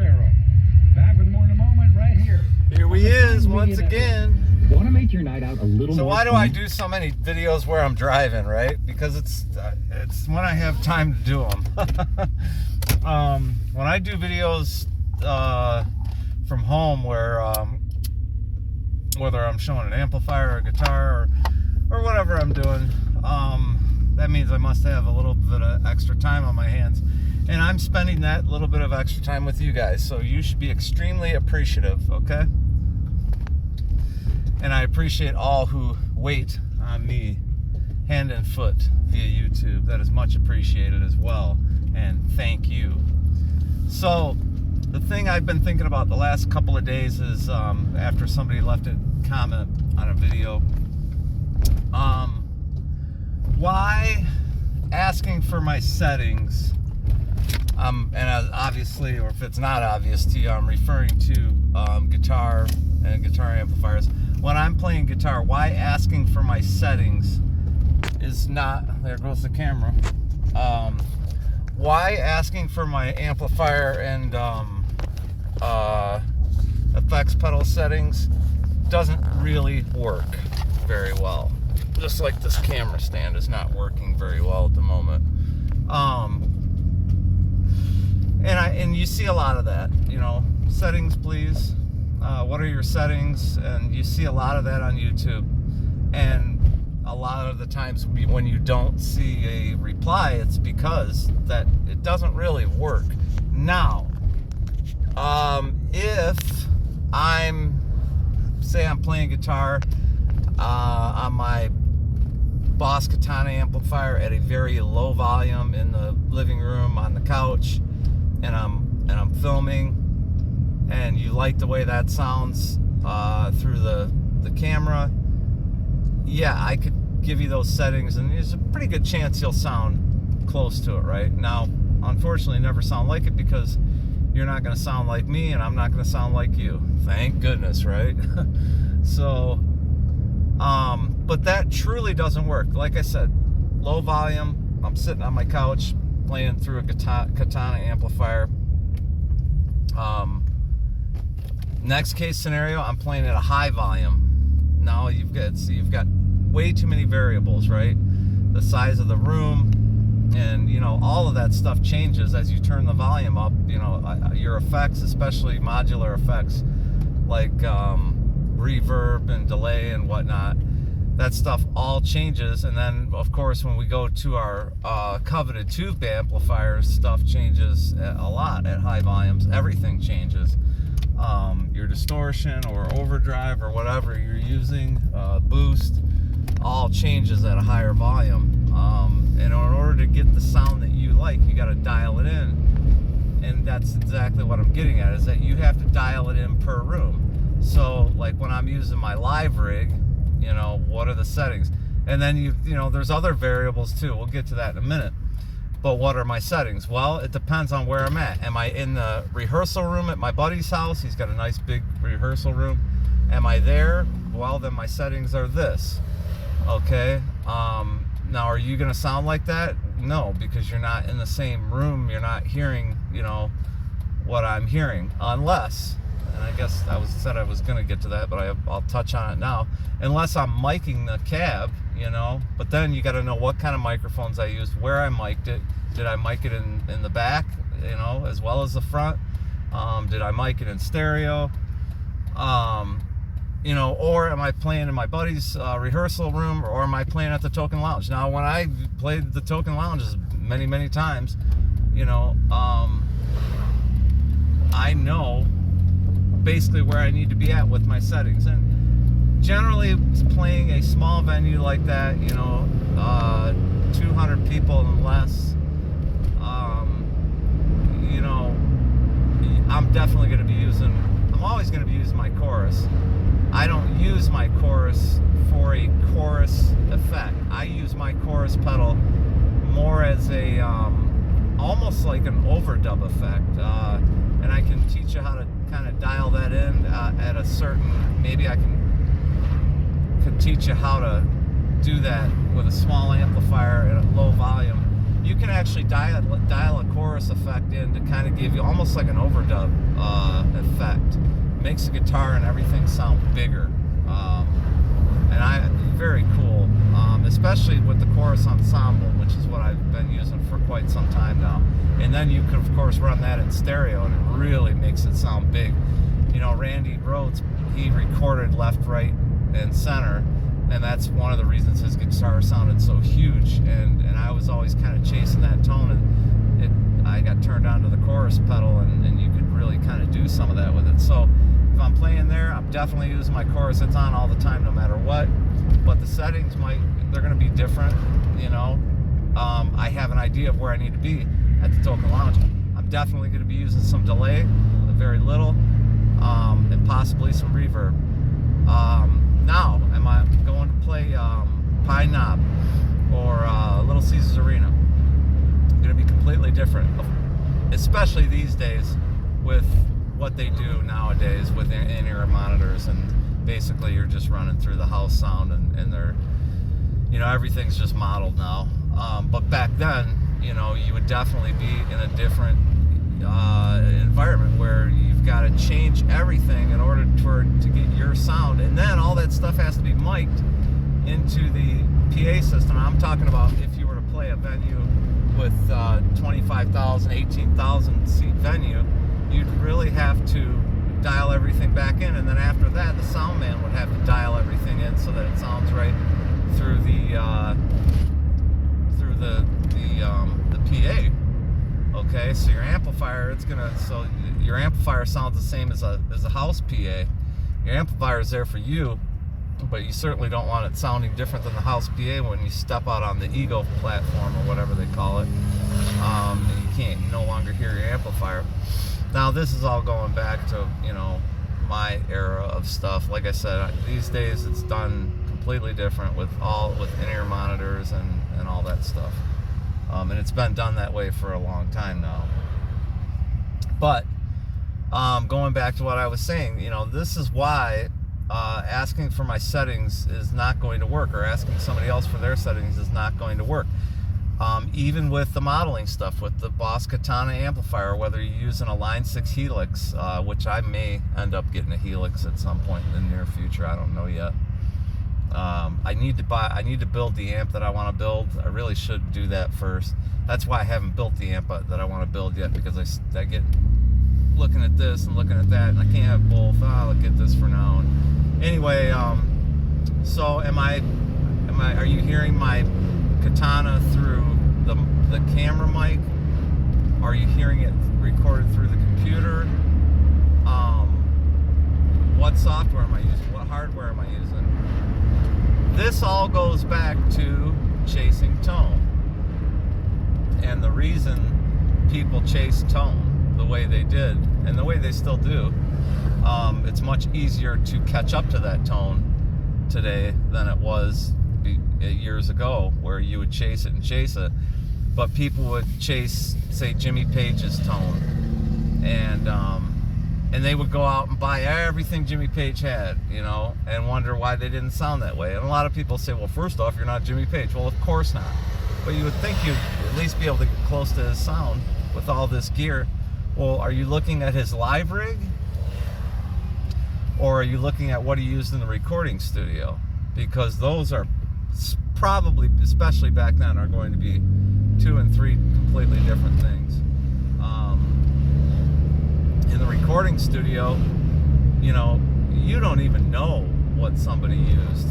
Sparrow. Back with more in a moment right here. Here he is once again. Want to make your night out a little So more why do fun? I do so many videos where I'm driving, right? Because it's when I have time to do them. When I do videos from home where whether I'm showing an amplifier or a guitar or whatever I'm doing, that means I must have a little bit of extra time on my hands. And I'm spending that little bit of extra time with you guys. So you should be extremely appreciative, okay? And I appreciate all who wait on me hand and foot via YouTube. That is much appreciated as well. And thank you. So the thing I've been thinking about the last couple of days is after somebody left a comment on a video, why asking for my settings, and obviously, or if it's not obvious to you, I'm referring to guitar and guitar amplifiers. When I'm playing guitar, why asking for my settings is not, there goes the camera, why asking for my amplifier and effects pedal settings doesn't really work very well. Just like this camera stand is not working very well at the moment. And you see a lot of that, you know, settings please, what are your settings? And you see a lot of that on YouTube. And a lot of the times when you don't see a reply, it's because that it doesn't really work. Now, if say I'm playing guitar on my Boss Katana amplifier at a very low volume in the living room on the couch, and I'm filming, and you like the way that sounds through the camera, yeah, I could give you those settings, and there's a pretty good chance you'll sound close to it, right? Now, unfortunately, never sound like it because you're not going to sound like me, and I'm not going to sound like you. Thank goodness, right? So, but that truly doesn't work. Like I said, low volume, I'm sitting on my couch playing through a Katana amplifier. Next case scenario, I'm playing at a high volume. Now you've got way too many variables, right? The size of the room, and you know, all of that stuff changes as you turn the volume up. You know, your effects, especially modular effects like reverb and delay and whatnot, that stuff all changes. And then of course when we go to our coveted tube amplifiers, stuff changes a lot at high volumes. Everything changes. Your distortion or overdrive or whatever you're using, boost, all changes at a higher volume. And in order to get the sound that you like, you got to dial it in. And that's exactly what I'm getting at, is that you have to dial it in per room. So like when I'm using my live rig, you know, what are the settings? And then you know, there's other variables too. We'll get to that in a minute. But what are my settings? Well, it depends on where I'm at. Am I in the rehearsal room at my buddy's house? He's got a nice big rehearsal room. Am I there? Well, then my settings are this. Okay. Now, are you going to sound like that? No, because you're not in the same room. You're not hearing, you know, what I'm hearing, unless, and I guess I said I was going to get to that, but I'll touch on it now. Unless I'm miking the cab, you know, but then you got to know what kind of microphones I used, where I mic'd it. Did I mic it in the back, you know, as well as the front? Did I mic it in stereo? You know, or am I playing in my buddy's rehearsal room, or am I playing at the Token Lounge? Now, when I played the Token Lounges many times, you know, I know basically where I need to be at with my settings. And generally, playing a small venue like that, you know, 200 people and less, you know, I'm definitely going to be using, I'm always going to be using my chorus. I don't use my chorus for a chorus effect. I use my chorus pedal more as a, almost like an overdub effect. And I can teach you how to kind of dial that in at a certain, maybe I can teach you how to do that with a small amplifier at a low volume you can actually dial a chorus effect in to kind of give you almost like an overdub effect. Makes the guitar and everything sound bigger. Very cool, especially with the chorus ensemble, which is what I've been using for quite some time now. And then you can, of course, run that in stereo, and it really makes it sound big. You know, Randy Rhoads, he recorded left, right, and center, and that's one of the reasons his guitar sounded so huge. And I was always kind of chasing that tone, and I got turned on to the chorus pedal, and you could really kind of do some of that with it. So if I'm playing there, I'm definitely using my chorus. It's on all the time, no matter what. But the settings they're going to be different, you know. I have an idea of where I need to be at the Token Lounge. I'm definitely going to be using some delay, very little, and possibly some reverb. Now, am I going to play Pine Knob or Little Caesars Arena? Going to be completely different, especially these days with what they do nowadays with in-ear monitors, and basically you're just running through the house sound, and they're, you know, everything's just modeled now. But back then, you know, you would definitely be in a different environment where you've got to change everything in order to get your sound, and then all that stuff has to be mic'd into the PA system. I'm talking about if you were to play a venue with 25,000, 18,000 seat venue, you'd really have to dial everything back in, and then after that, the sound man would have to dial everything in so that it sounds right through the PA. Okay, so your amplifier, your amplifier sounds the same as a house PA. Your amplifier is there for you, but you certainly don't want it sounding different than the house PA when you step out on the Ego platform or whatever they call it. You no longer hear your amplifier. Now this is all going back to, you know, my era of stuff. Like I said, these days it's done completely different with in-ear monitors and all that stuff. And it's been done that way for a long time now. But going back to what I was saying, you know, this is why asking for my settings is not going to work, or asking somebody else for their settings is not going to work. Even with the modeling stuff, with the Boss Katana amplifier, whether you're using a Line 6 Helix, which I may end up getting a Helix at some point in the near future, I don't know yet. I need to build the amp that I want to build. I really should do that first. That's why I haven't built the amp that I want to build yet, because I get looking at this and looking at that, and I can't have both. I'll get this for now. And anyway, so are you hearing my Katana through the camera mic? Are you hearing it recorded through the computer? What software am I using? What hardware am I using? This all goes back to chasing tone. And the reason people chase tone the way they did, and the way they still do, it's much easier to catch up to that tone today than it was years ago, where you would chase it, but people would chase, say, Jimmy Page's tone, and they would go out and buy everything Jimmy Page had, you know, and wonder why they didn't sound that way. And a lot of people say, well, first off, you're not Jimmy Page. Well, of course not. But you would think you'd at least be able to get close to his sound with all this gear. Well, are you looking at his live rig? Or are you looking at what he used in the recording studio? Because those are probably, especially back then, are going to be 2 and 3 completely different things. In the recording studio, you know, you don't even know what somebody used,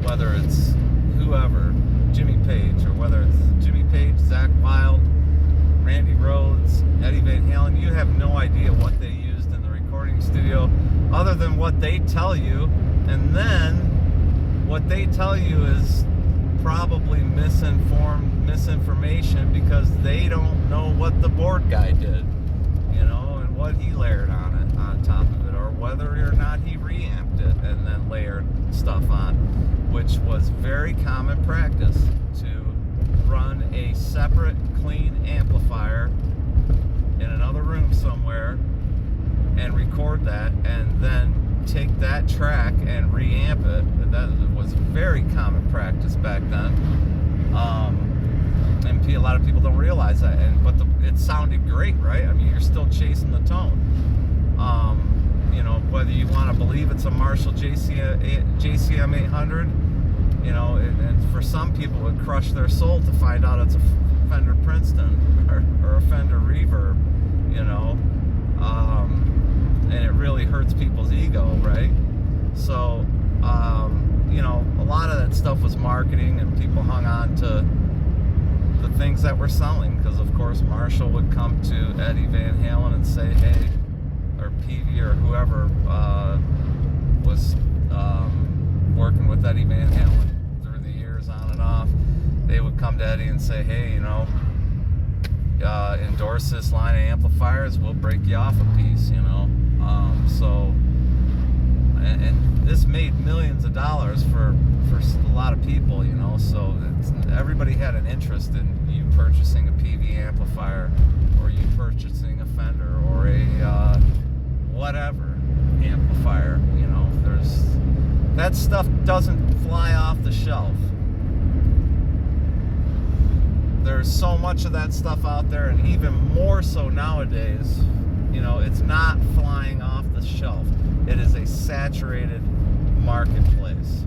whether it's whoever, Jimmy Page, or whether it's Jimmy Page, Zakk Wylde, Randy Rhoads, Eddie Van Halen. You have no idea what they used in the recording studio, other than what they tell you, and then what they tell you is probably misinformation, because they don't know what the board guy did, you know, and what he layered on it, on top of it, or whether or not he reamped it and then layered stuff on, which was very common practice, to run a separate clean amplifier in another room somewhere and record that, and then take that track and reamp it. That was very common practice back then. And a lot of people don't realize that. But it sounded great, right? I mean, you're still chasing the tone. You know, whether you want to believe it's a Marshall JCM 800, you know, and for some people it would crush their soul to find out it's a Fender Princeton or a Fender Reverb, you know, and it really hurts people's ego, right? So, you know, a lot of that stuff was marketing, and people hung on to the things that were selling, because of course Marshall would come to Eddie Van Halen and say, hey, or Peavey or whoever was working with Eddie Van Halen through the years on and off. They would come to Eddie and say, hey, you know, endorse this line of amplifiers, we'll break you off a piece, you know. So, and this made millions of dollars for a lot of people, you know. So everybody had an interest in you purchasing a Peavey amplifier, or you purchasing a Fender, or a whatever amplifier, you know. That stuff doesn't fly off the shelf. There's so much of that stuff out there, and even more so nowadays, you know, it's not flying off the shelf. It is a saturated marketplace.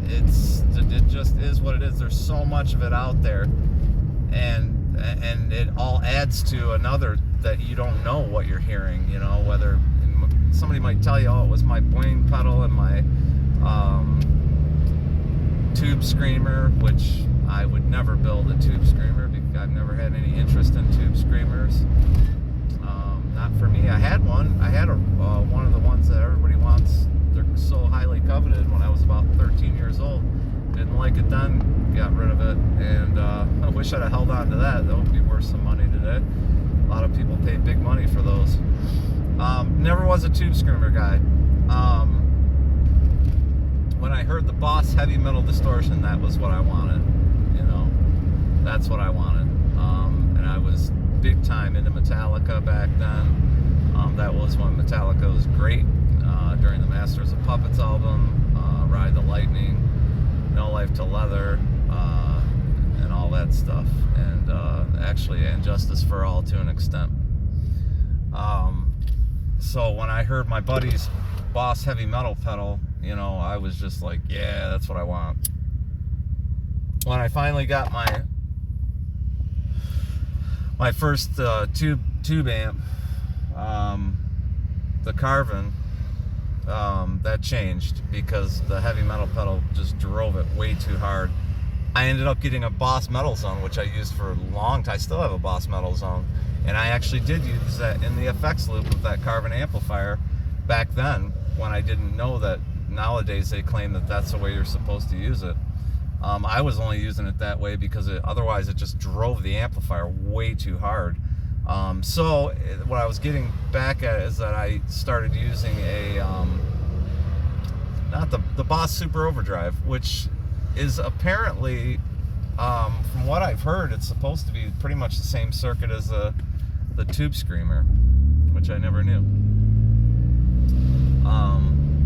It just is what it is. There's so much of it out there, and it all adds to another that you don't know what you're hearing, you know. Whether somebody might tell you, oh, it was my Boyne pedal and my tube screamer, which I would never build a tube screamer because I've never had any interest in tube screamers. Not for me. I had one. I had one of the ones that everybody wants. They're so highly coveted when I was about 13 years old. Didn't like it then, got rid of it, and I wish I'd have held on to that. That would be worth some money today. A lot of people pay big money for those. Never was a tube screamer guy. When I heard the Boss heavy metal distortion, that was what I wanted. You know, that's what I wanted. And I was big time into Metallica back then. That was when Metallica was great, during the Masters of Puppets album, Ride the Lightning, No Life to Leather, and all that stuff, and actually And Justice for All to an extent. So when I heard my buddy's Boss heavy metal pedal, you know, I was just like, yeah, that's what I want. When I finally got my first tube amp, the Carvin, that changed, because the heavy metal pedal just drove it way too hard. I ended up getting a Boss Metal Zone, which I used for a long time. I still have a Boss Metal Zone, and I actually did use that in the effects loop of that Carvin amplifier back then, when I didn't know that nowadays they claim that that's the way you're supposed to use it. I was only using it that way because otherwise it just drove the amplifier way too hard. So what I was getting back at is that I started using not the Boss Super Overdrive, which is apparently, from what I've heard, it's supposed to be pretty much the same circuit as the Tube Screamer, which I never knew.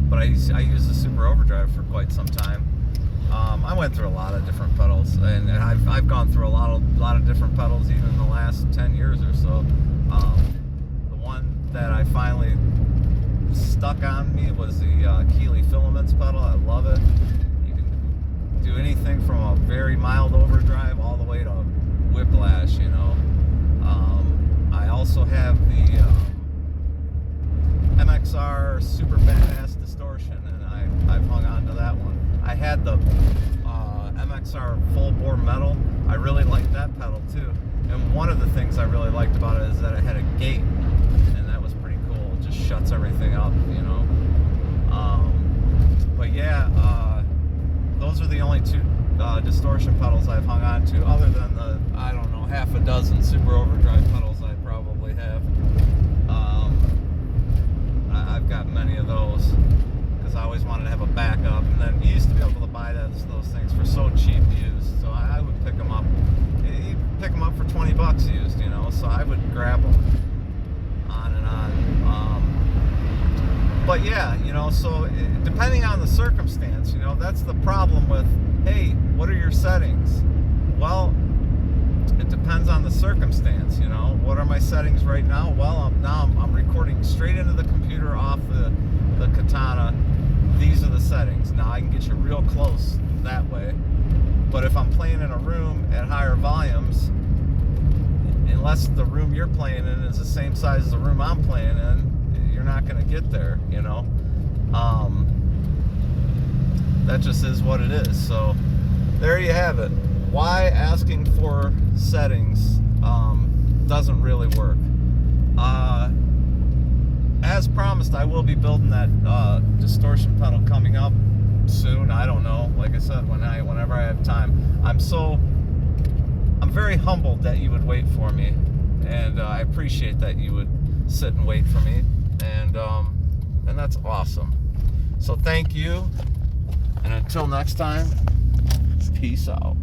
But I used the Super Overdrive for quite some time. I went through a lot of different pedals, and I've gone through a lot of different pedals even in the last 10 years or so. The one that I finally stuck on me was the Keeley Filaments pedal. I love it. You can do anything from a very mild overdrive all the way to whiplash, you know. I also have the MXR Super Badass Distortion, and I've hung on to that one. I had the MXR Full Bore Metal. I really liked that pedal too. And one of the things I really liked about it is that it had a gate, and that was pretty cool. It just shuts everything up, you know. But yeah, those are the only two distortion pedals I've hung on to, other than the, I don't know, half a dozen Super Overdrive pedals I probably have. I've got many of those, because I always wanted to have a backup, and then you used to be able to buy those things for so cheap used, so I would pick them up. You pick them up for 20 bucks used, you know, so I would grab them on and on. But yeah, you know, so depending on the circumstance, you know, that's the problem with hey, what are your settings? Well, it depends on the circumstance, you know. What are my settings right now? Well, I'm recording straight into the computer off the Katana. These are the settings. Now I can get you real close that way. But if I'm playing in a room at higher volumes, unless the room you're playing in is the same size as the room I'm playing in, you're not going to get there, you know. That just is what it is. So there you have it. Why asking for settings doesn't really work. As promised, I will be building that distortion pedal coming up soon. I don't know. Like I said, whenever I have time. I'm very humbled that you would wait for me, and I appreciate that you would sit and wait for me, and that's awesome. So thank you, and until next time, peace out.